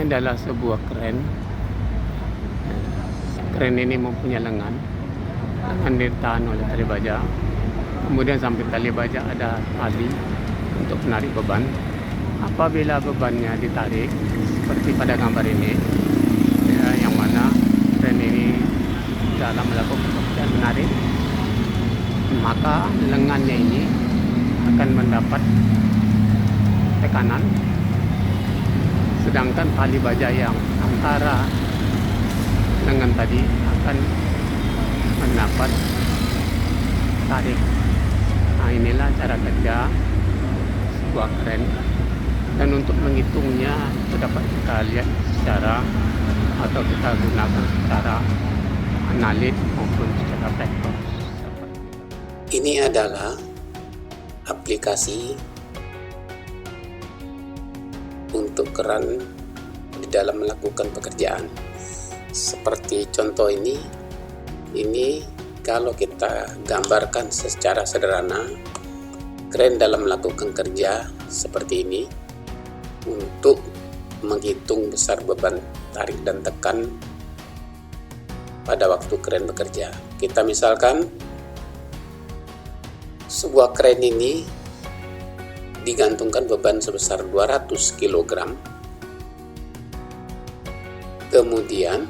adalah sebuah kren. Kren ini mempunyai lengan ditahan oleh tali baja. Kemudian sampai tali baja ada tali untuk menarik beban. Apabila bebannya ditarik seperti pada gambar ini, ya, yang mana kren ini dalam melakukan pekerjaan menarik, maka lengannya ini akan mendapat tekanan, sedangkan tali baja yang antara lengan tadi akan mendapat tarik. Nah, inilah cara kerja sebuah kren, dan untuk menghitungnya itu dapat kita lihat secara atau kita gunakan secara analit maupun secara vektor. Ini adalah aplikasi untuk keran di dalam melakukan pekerjaan. Seperti contoh ini kalau kita gambarkan secara sederhana, kren dalam melakukan kerja seperti ini untuk menghitung besar beban tarik dan tekan pada waktu kren bekerja. Kita misalkan sebuah kren ini digantungkan beban sebesar 200 kg. Kemudian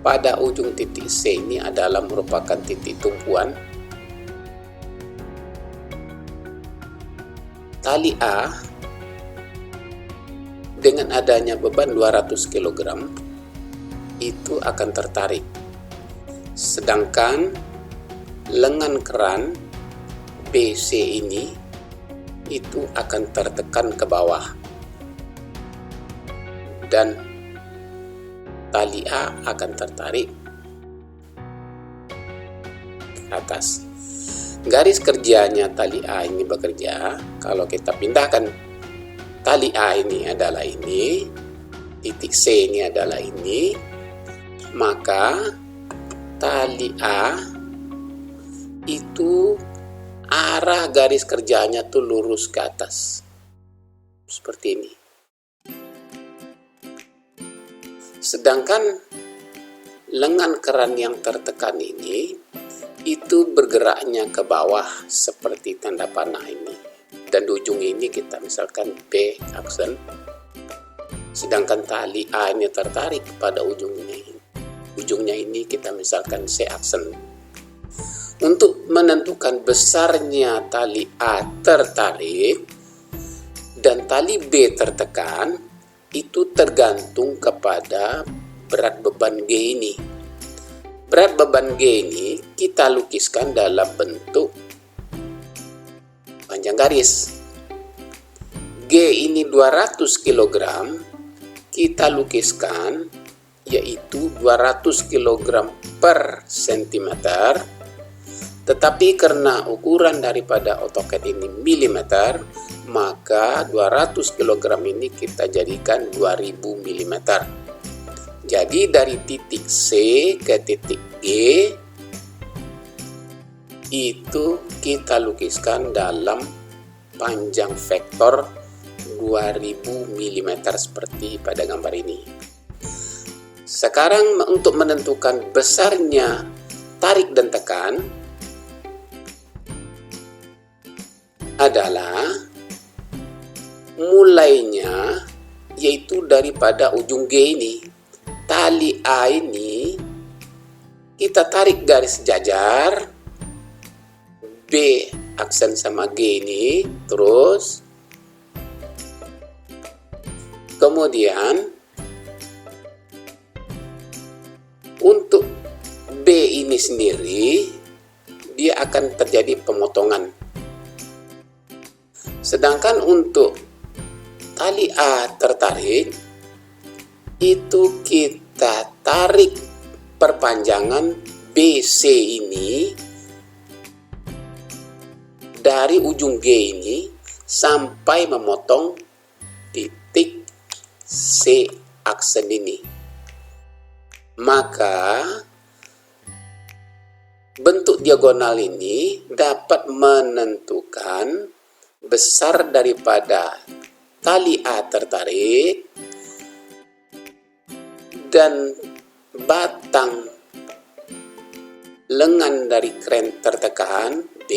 pada ujung titik C ini adalah merupakan titik tumpuan. Tali A dengan adanya beban 200 kg itu akan tertarik. Sedangkan lengan keran BC ini itu akan tertekan ke bawah dan tali A akan tertarik ke atas. Garis kerjanya tali A ini bekerja, kalau kita pindahkan tali A ini adalah ini, titik C ini adalah ini, maka tali A itu arah garis kerjanya tuh lurus ke atas seperti ini. Sedangkan lengan keran yang tertekan ini itu bergeraknya ke bawah seperti tanda panah ini, dan di ujung ini kita misalkan B aksen, sedangkan tali A ini tertarik pada ujungnya ini kita misalkan C aksen. Untuk menentukan besarnya tali A tertarik dan tali B tertekan, itu tergantung kepada berat beban G ini. Berat beban G ini kita lukiskan dalam bentuk panjang garis. G ini 200 kg, kita lukiskan yaitu 200 kg per cm. Tetapi karena ukuran daripada AutoCAD ini milimeter, maka 200 kg ini kita jadikan 2000 mm. Jadi dari titik C ke titik G itu kita lukiskan dalam panjang vektor 2000 mm seperti pada gambar ini. Sekarang untuk menentukan besarnya tarik dan tekan adalah mulainya yaitu daripada ujung G ini. Tali A ini kita tarik garis jajar, B aksen sama G ini, terus kemudian untuk B ini sendiri dia akan terjadi pemotongan. Sedangkan untuk tali A tertarik, itu kita tarik perpanjangan BC ini dari ujung G ini sampai memotong titik C aksen ini. Maka bentuk diagonal ini dapat menentukan besar daripada tali A tertarik dan batang lengan dari kren tertekan B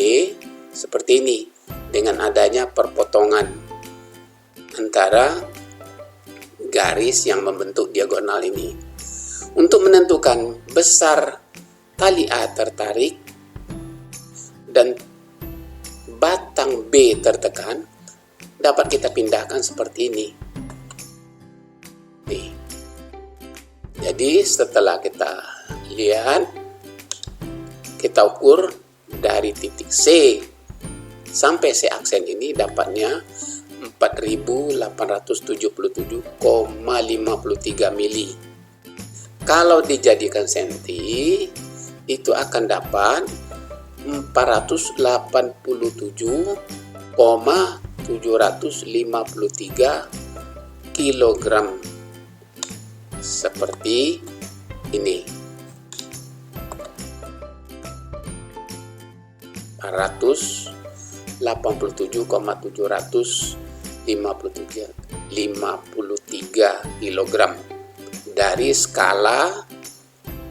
seperti ini dengan adanya perpotongan antara garis yang membentuk diagonal ini. Untuk menentukan besar tali A tertarik dan batang B tertekan, dapat kita pindahkan seperti ini. Nih. Jadi setelah kita lihat, kita ukur dari titik C sampai C aksen ini dapatnya 4877,53 mili. Kalau dijadikan senti, itu akan dapat 487,753 kilogram. Seperti ini. 487,753 kilogram. Dari skala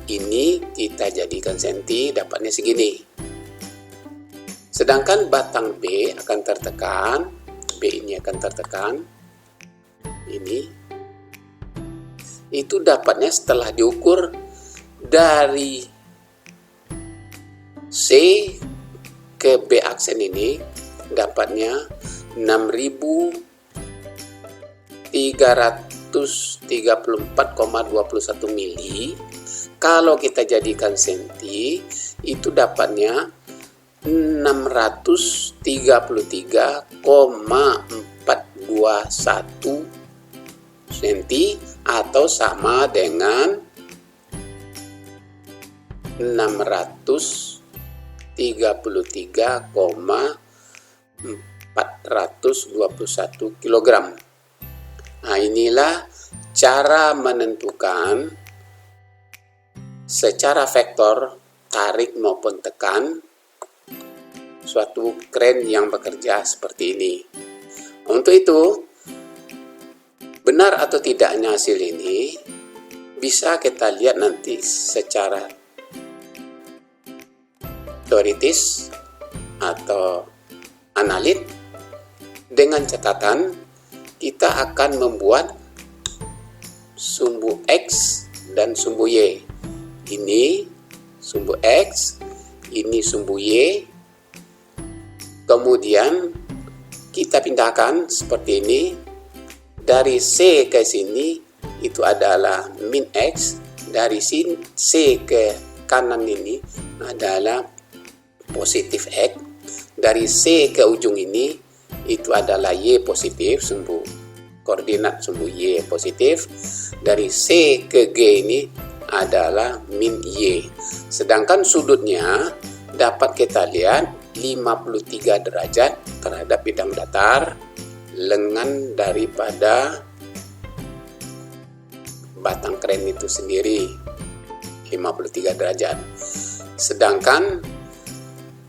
ini kita jadikan senti, dapatnya segini. Sedangkan batang B akan tertekan, B ini akan tertekan, ini, itu dapatnya setelah diukur dari C ke B aksen ini, dapatnya 6.334,21 mili. Kalau kita jadikan senti, itu dapatnya 633,421 senti atau sama dengan 633,421 kilogram. Nah, inilah cara menentukan secara vektor tarik maupun tekan suatu kren yang bekerja seperti ini. Untuk itu, benar atau tidaknya hasil ini bisa kita lihat nanti secara teoritis atau analit, dengan catatan kita akan membuat sumbu X dan sumbu Y. Ini sumbu X, ini sumbu Y. Kemudian kita pindahkan seperti ini. Dari C ke sini itu adalah min X. Dari C ke kanan ini adalah positif X. Dari C ke ujung ini itu adalah Y positif, sumbu koordinat sumbu Y positif. Dari C ke G ini adalah min Y. Sedangkan sudutnya dapat kita lihat 53 derajat terhadap bidang datar lengan daripada batang kren itu sendiri, 53 derajat. Sedangkan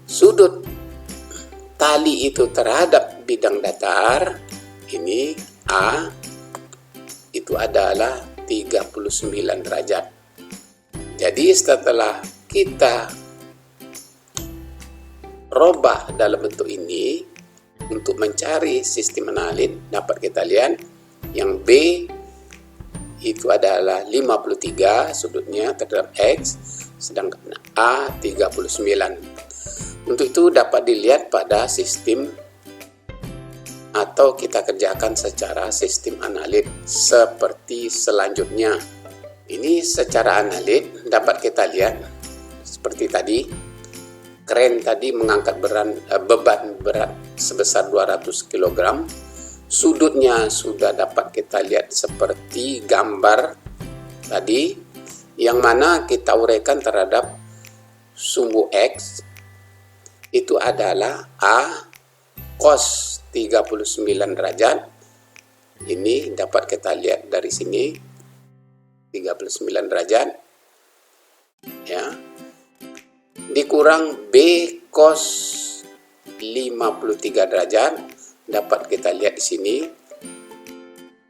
sudut tali itu terhadap bidang datar ini A itu adalah 39 derajat. Jadi setelah kita robah dalam bentuk ini untuk mencari sistem analit, dapat kita lihat yang B itu adalah 53 sudutnya terhadap X, sedangkan A 39. Untuk itu dapat dilihat pada sistem atau kita kerjakan secara sistem analit seperti selanjutnya. Ini secara analit dapat kita lihat seperti tadi. Kren tadi mengangkat beban berat sebesar 200 kg. Sudutnya sudah dapat kita lihat seperti gambar tadi, yang mana kita uraikan terhadap sumbu X itu adalah A cos 39 derajat. Ini dapat kita lihat dari sini 39 derajat ya, dikurang B cos 53 derajat, dapat kita lihat di sini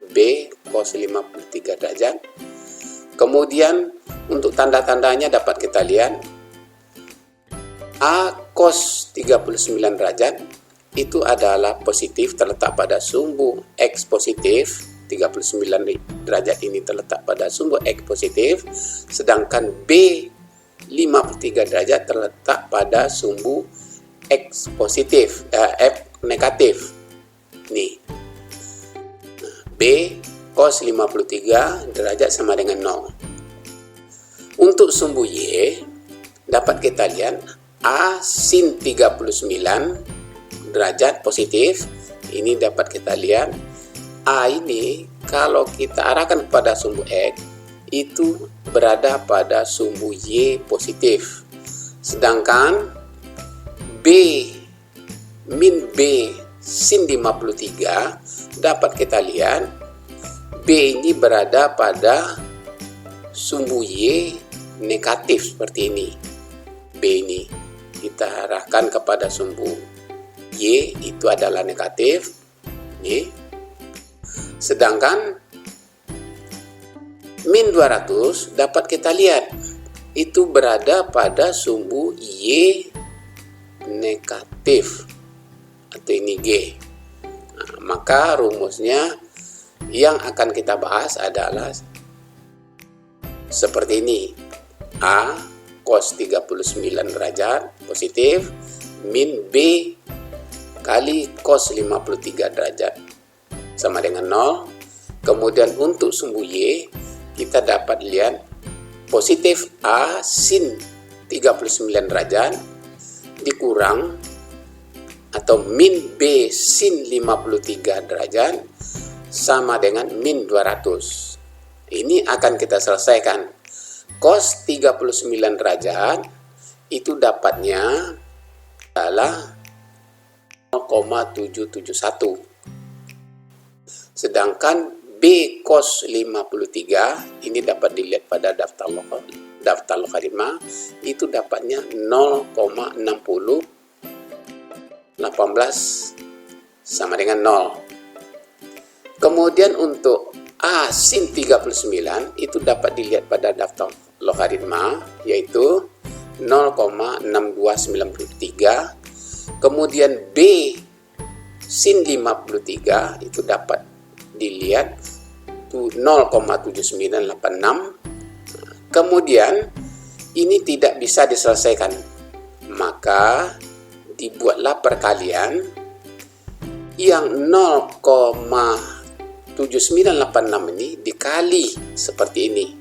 B cos 53 derajat, Kemudian untuk tanda-tandanya dapat kita lihat. A cos 39 derajat itu adalah positif, terletak pada sumbu X positif. 39 derajat ini terletak pada sumbu X positif. Sedangkan B 53 derajat terletak pada sumbu X positif, F negatif. Nih. B cos 53 derajat sama dengan 0. Untuk sumbu Y dapat kita lihat A sin 39 derajat positif. Ini dapat kita lihat A ini kalau kita arahkan kepada sumbu X itu berada pada sumbu Y positif. Sedangkan B min B sin 53 dapat kita lihat B ini berada pada sumbu Y negatif seperti ini. B ini kita arahkan kepada sumbu Y itu adalah negatif. Y. Sedangkan min 200 dapat kita lihat itu berada pada sumbu Y negatif atau ini G. Nah, maka rumusnya yang akan kita bahas adalah seperti ini. A cos 39 derajat positif min B kali cos 53 derajat sama dengan 0. Kemudian untuk sumbu Y kita dapat lihat positif A sin 39 derajat dikurang atau min B sin 53 derajat sama dengan min 200. Ini akan kita selesaikan. Cos 39 derajat itu dapatnya adalah 0,771. Sedangkan B cos 53 ini dapat dilihat pada daftar logaritma itu dapatnya 0,60 18 sama dengan 0. Kemudian untuk A sin 39 itu dapat dilihat pada daftar logaritma yaitu 0,6293. Kemudian B sin 53 itu dapat dilihat 0,7986. Kemudian ini tidak bisa diselesaikan, maka dibuatlah perkalian yang 0,7986 ini dikali seperti ini.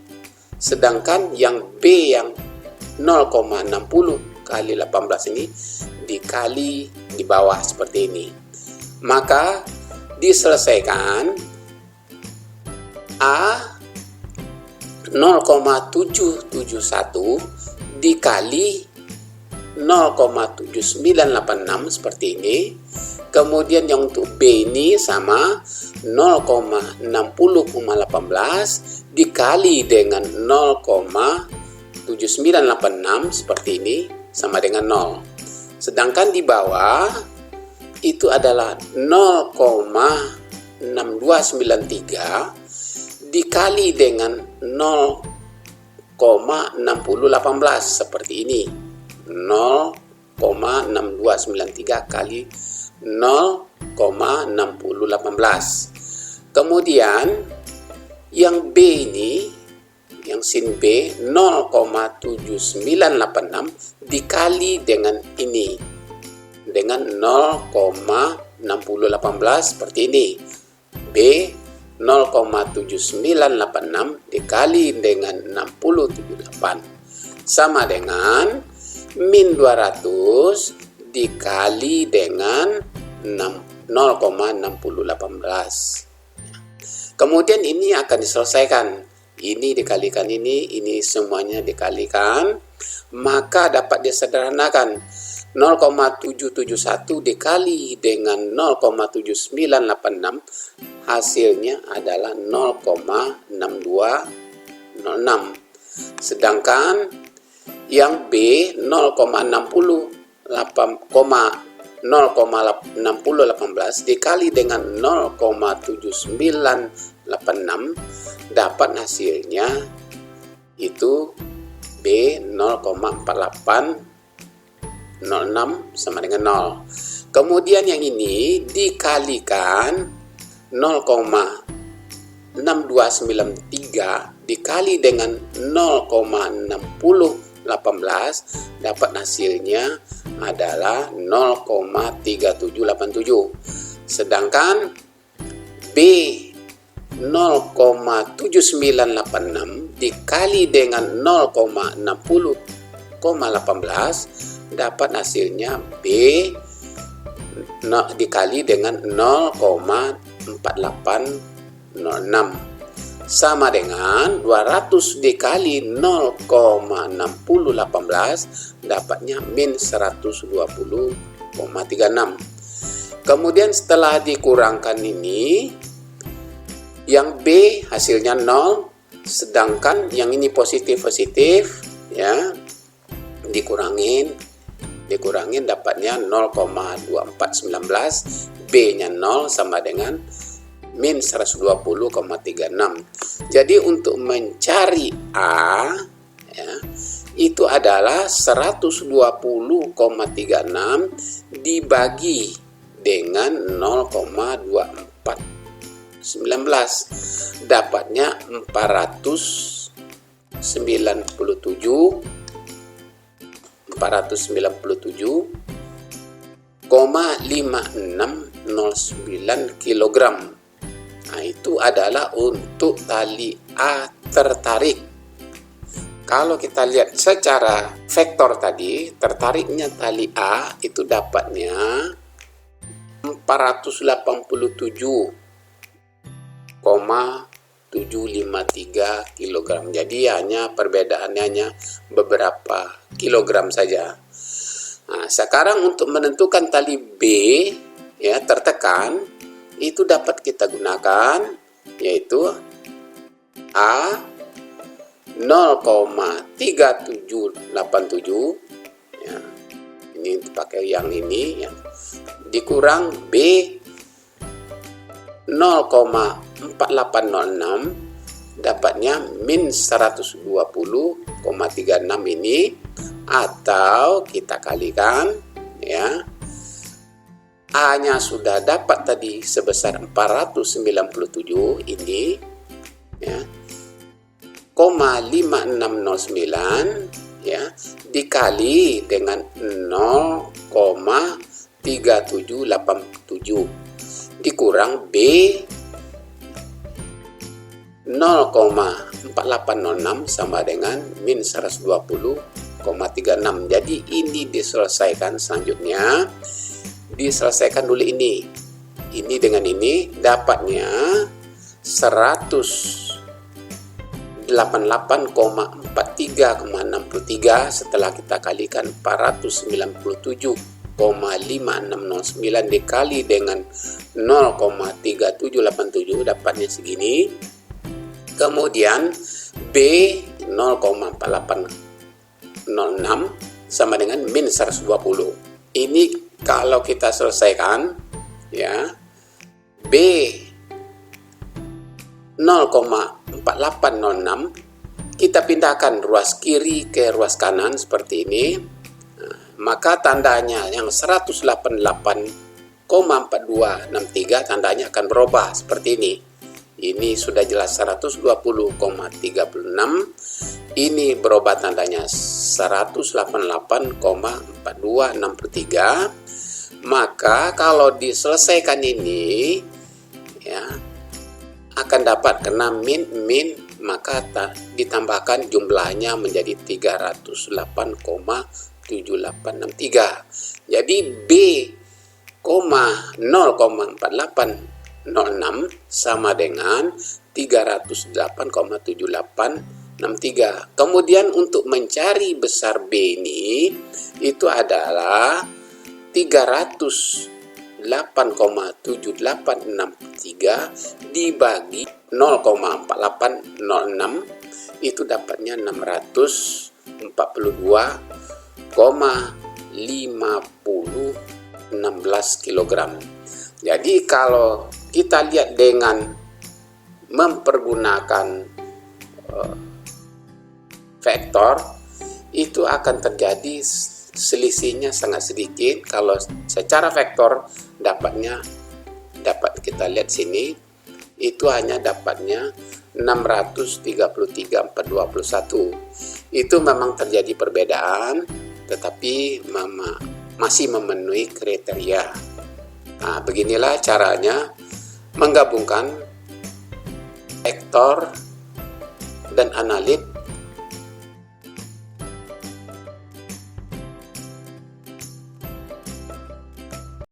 Sedangkan yang B yang 0,60 kali 18 ini dikali di bawah seperti ini. Maka diselesaikan A 0,771 dikali 0,7986 seperti ini. Kemudian yang untuk B ini sama 0,60,18 dikali dengan 0,7986 seperti ini sama dengan 0. Sedangkan di bawah itu adalah 0,6293 dikali dengan 0,6018 seperti ini. 0,6293 kali 0,6018. Kemudian yang B ini, yang sin B 0,7986 dikali dengan ini, dengan 0,6018 seperti ini. B 0,7986 dikali dengan 6078 sama dengan min 200 dikali dengan 0,6018. Kemudian ini akan diselesaikan. Ini dikalikan ini semuanya dikalikan, maka dapat disederhanakan. 0,771 dikali dengan 0,7986 hasilnya adalah 0,6206. Sedangkan yang B 0,6018 dikali dengan 0,7986 dapat hasilnya itu B 0,4806 sama dengan 0. Kemudian yang ini dikalikan 0,6293 dikali dengan 0,6018, dapat hasilnya adalah 0,3787. Sedangkan B 0,7986 dikali dengan 0,60,18, dapat hasilnya B dikali dengan 0,4806 sama dengan 200 dikali 0,6018, dapatnya min 120,36. Kemudian setelah dikurangkan ini, yang B hasilnya 0, sedangkan yang ini positif ya, dikurangin dapatnya 0,2419, B-nya 0 sama dengan min 120,36. Jadi untuk mencari A ya, itu adalah 120,36 dibagi dengan 0,2419, dapatnya 497,5609 kg. Nah, itu adalah untuk tali A tertarik. Kalau kita lihat secara vektor tadi, tertariknya tali A itu dapatnya 487,753 kg. Jadi hanya perbedaannya hanya beberapa kilogram saja. Nah, sekarang untuk menentukan tali B ya tertekan, itu dapat kita gunakan, yaitu A 0,3787 ya, ini pakai yang ini ya, dikurang B 0,4806, dapatnya min 120,36 ini, atau kita kalikan ya, A-nya sudah dapat tadi sebesar 497 ini ya, 0,5609 ya, dikali dengan 0,3787 dikurang B 0,4806 sama dengan min 120,36. Jadi ini diselesaikan, selanjutnya diselesaikan dulu ini dengan ini, dapatnya 188,43,63 setelah kita kalikan 497,5609 dikali dengan 0,3787, dapatnya segini. Kemudian B 0,4806 sama dengan min 120. Ini kalau kita selesaikan ya, B 0,4806 kita pindahkan ruas kiri ke ruas kanan seperti ini. Nah, maka tandanya yang 188,4263 tandanya akan berubah seperti ini. Ini sudah jelas 120,36, ini berubah tandanya 188,4263. Maka kalau diselesaikan ini ya, akan dapat kena min, maka ditambahkan jumlahnya menjadi 308,7863. Jadi B, 0,4806 sama dengan 308,7863. Kemudian untuk mencari besar B ini, itu adalah 308,7863 dibagi 0,4806, itu dapatnya 642,5016 kg. Jadi kalau kita lihat dengan mempergunakan vektor, itu akan terjadi selisihnya sangat sedikit. Kalau secara vektor dapat kita lihat sini, itu hanya dapatnya 633,421. Itu memang terjadi perbedaan, tetapi masih memenuhi kriteria. Nah, beginilah caranya menggabungkan vektor dan analit